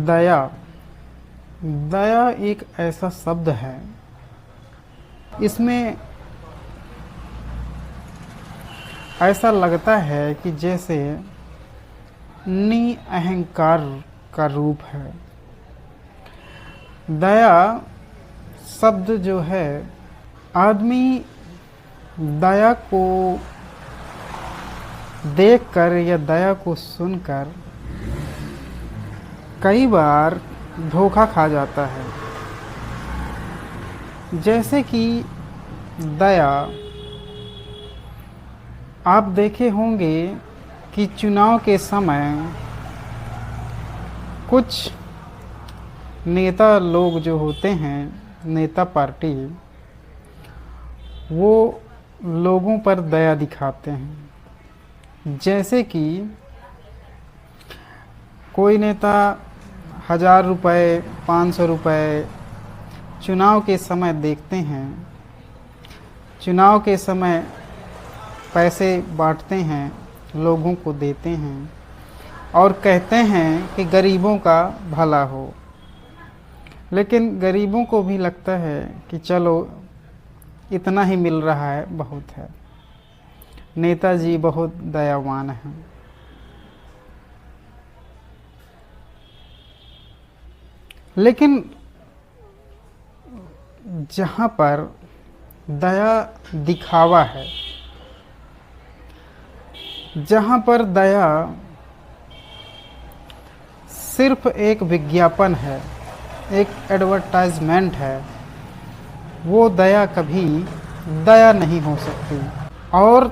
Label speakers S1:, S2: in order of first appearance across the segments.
S1: दया। दया एक ऐसा शब्द है, इसमें ऐसा लगता है कि जैसे अहंकार का रूप है। दया शब्द जो है, आदमी दया को देखकर या दया को सुनकर कई बार धोखा खा जाता है। जैसे कि दया, आप देखे होंगे कि चुनाव के समय कुछ नेता लोग जो होते हैं, नेता पार्टी, वो लोगों पर दया दिखाते हैं। जैसे कि कोई नेता 1000 रुपये 500 रुपये चुनाव के समय देखते हैं, चुनाव के समय पैसे बांटते हैं, लोगों को देते हैं और कहते हैं कि गरीबों का भला हो। लेकिन गरीबों को भी लगता है कि चलो इतना ही मिल रहा है, बहुत है, नेताजी बहुत दयावान हैं। लेकिन जहाँ पर दया दिखावा है, जहाँ पर दया सिर्फ एक विज्ञापन है, एक एडवर्टाइजमेंट है, वो दया कभी दया नहीं हो सकती। और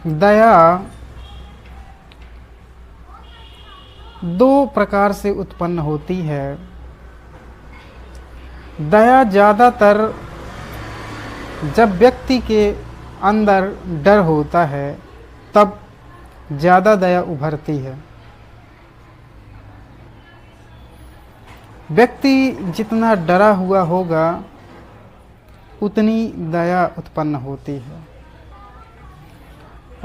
S1: दया दो प्रकार से उत्पन्न होती है। दया ज़्यादातर जब व्यक्ति के अंदर डर होता है तब ज़्यादा दया उभरती है। व्यक्ति जितना डरा हुआ होगा उतनी दया उत्पन्न होती है।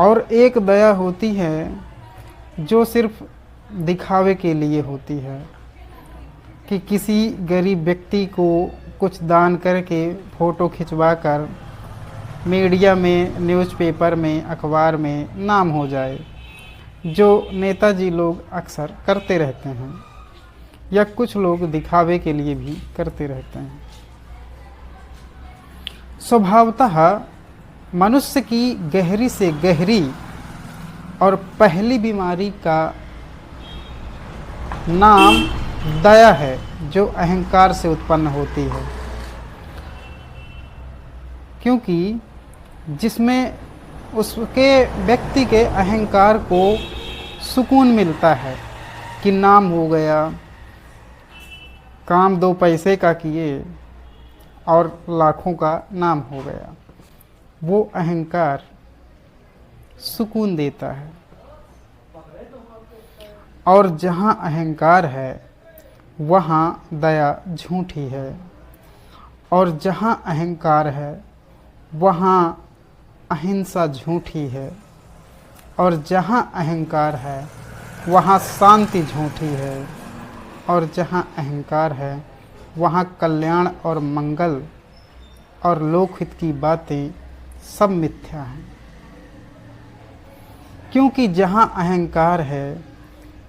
S1: और एक दया होती है जो सिर्फ दिखावे के लिए होती है, कि किसी गरीब व्यक्ति को कुछ दान करके फ़ोटो खिंचवाकर मीडिया में, न्यूज़पेपर में, अखबार में नाम हो जाए, जो नेताजी लोग अक्सर करते रहते हैं या कुछ लोग दिखावे के लिए भी करते रहते हैं। स्वभावतः मनुष्य की गहरी से गहरी और पहली बीमारी का नाम दया है, जो अहंकार से उत्पन्न होती है। क्योंकि जिसमें उसके व्यक्ति के अहंकार को सुकून मिलता है कि नाम हो गया, काम 2 पैसे का किए और लाखों का नाम हो गया, वो अहंकार सुकून देता है। और जहाँ अहंकार है वहाँ दया झूठी है, और जहाँ अहंकार है वहाँ अहिंसा झूठी है, और जहाँ अहंकार है वहाँ शांति झूठी है, और जहाँ अहंकार है वहाँ कल्याण और मंगल और लोकहित की बातें सब मिथ्या हैं। क्योंकि जहाँ अहंकार है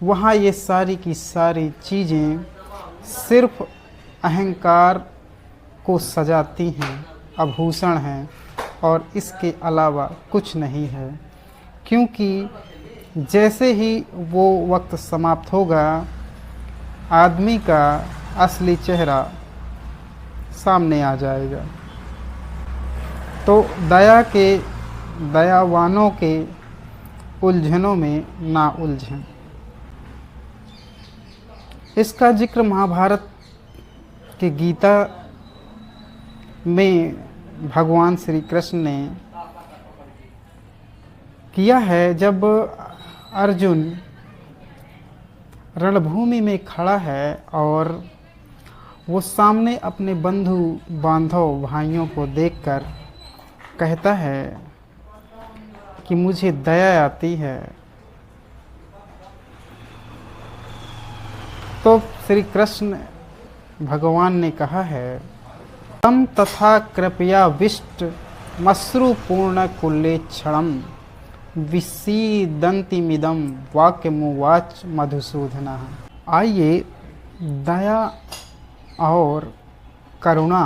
S1: वहाँ ये सारी की सारी चीज़ें सिर्फ अहंकार को सजाती हैं, आभूषण हैं, और इसके अलावा कुछ नहीं है। क्योंकि जैसे ही वो वक्त समाप्त होगा, आदमी का असली चेहरा सामने आ जाएगा। तो दयावानों के उलझनों में ना उलझें। इसका जिक्र महाभारत के गीता में भगवान श्री कृष्ण ने किया है। जब अर्जुन रणभूमि में खड़ा है और वो सामने अपने बंधु बांधव भाइयों को देखकर कहता है कि मुझे दया आती है, तो श्री कृष्ण भगवान ने कहा है, तम तथा कृपया विष्ट मश्रु पूर्ण कुल्ले क्षणम विसीदंतिमिदम वाक्यमुवाच मधुसूदन। आइए दया और करुणा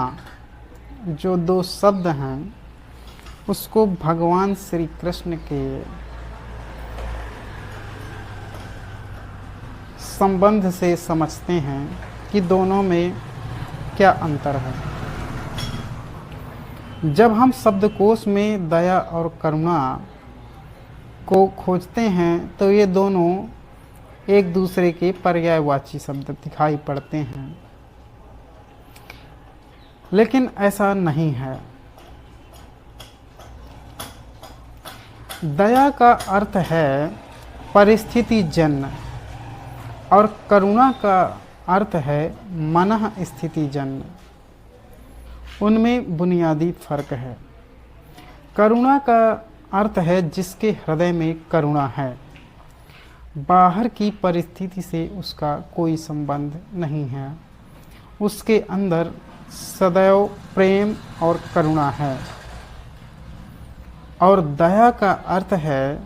S1: जो दो शब्द हैं उसको भगवान श्री कृष्ण के संबंध से समझते हैं कि दोनों में क्या अंतर है। जब हम शब्दकोश में दया और करुणा को खोजते हैं तो ये दोनों एक दूसरे के पर्यायवाची शब्द दिखाई पड़ते हैं, लेकिन ऐसा नहीं है। दया का अर्थ है परिस्थिति जन्य और करुणा का अर्थ है मनः स्थिति जन्य। उनमें बुनियादी फर्क है। करुणा का अर्थ है जिसके हृदय में करुणा है, बाहर की परिस्थिति से उसका कोई संबंध नहीं है, उसके अंदर सदैव प्रेम और करुणा है। और दया का अर्थ है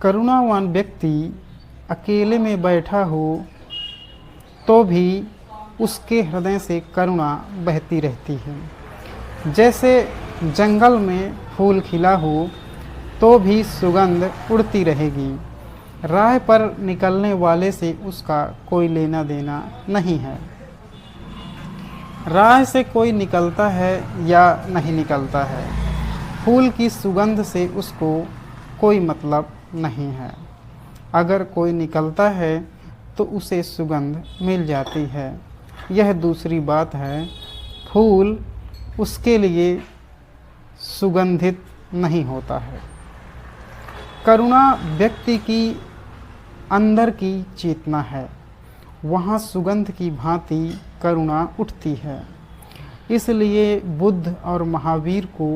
S1: करुणावान व्यक्ति अकेले में बैठा हो तो भी उसके हृदय से करुणा बहती रहती है। जैसे जंगल में फूल खिला हो तो भी सुगंध उड़ती रहेगी, राह पर निकलने वाले से उसका कोई लेना देना नहीं है। राह से कोई निकलता है या नहीं निकलता है, फूल की सुगंध से उसको कोई मतलब नहीं है। अगर कोई निकलता है तो उसे सुगंध मिल जाती है, यह दूसरी बात है। फूल उसके लिए सुगंधित नहीं होता है। करुणा व्यक्ति की अंदर की चेतना है, वहाँ सुगंध की भांति करुणा उठती है। इसलिए बुद्ध और महावीर को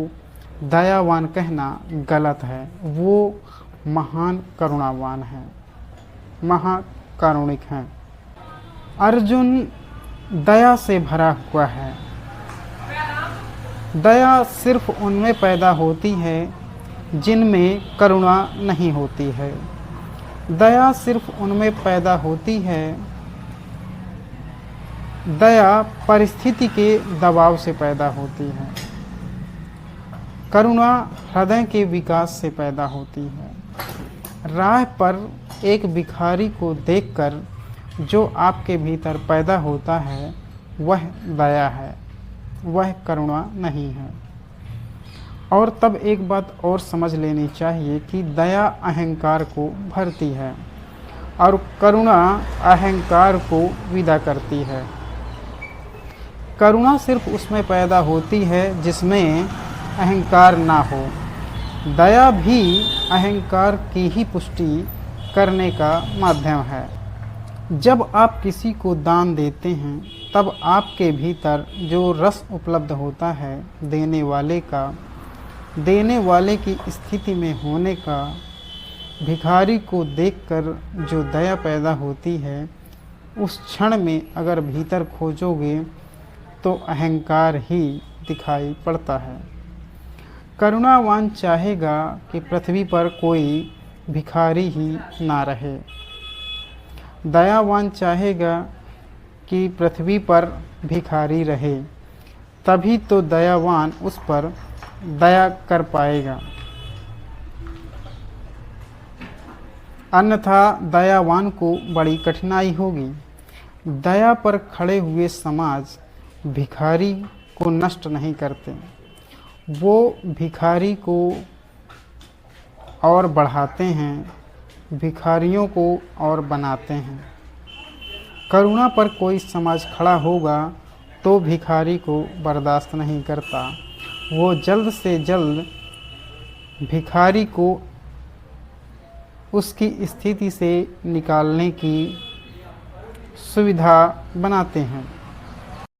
S1: दयावान कहना गलत है, वो महान करुणावान है, महाकारुणिक हैं। अर्जुन दया से भरा हुआ है। दया सिर्फ उनमें पैदा होती है जिनमें करुणा नहीं होती है। दया सिर्फ उनमें पैदा होती है, दया परिस्थिति के दबाव से पैदा होती है। करुणा हृदय के विकास से पैदा होती है। राह पर एक भिखारी को देखकर जो आपके भीतर पैदा होता है वह दया है, वह करुणा नहीं है। और तब एक बात और समझ लेनी चाहिए कि दया अहंकार को भरती है और करुणा अहंकार को विदा करती है। करुणा सिर्फ उसमें पैदा होती है जिसमें अहंकार ना हो। दया भी अहंकार की ही पुष्टि करने का माध्यम है। जब आप किसी को दान देते हैं तब आपके भीतर जो रस उपलब्ध होता है देने वाले की स्थिति में होने का, भिखारी को देखकर जो दया पैदा होती है, उस क्षण में अगर भीतर खोजोगे तो अहंकार ही दिखाई पड़ता है। करुणावान चाहेगा कि पृथ्वी पर कोई भिखारी ही ना रहे। दयावान चाहेगा कि पृथ्वी पर भिखारी रहे, तभी तो दयावान उस पर दया कर पाएगा। अन्यथा दयावान को बड़ी कठिनाई होगी। दया पर खड़े हुए समाज भिखारी को नष्ट नहीं करते, वो भिखारी को और बढ़ाते हैं, भिखारियों को और बनाते हैं। करुणा पर कोई समाज खड़ा होगा तो भिखारी को बर्दाश्त नहीं करता, वो जल्द से जल्द भिखारी को उसकी स्थिति से निकालने की सुविधा बनाते हैं।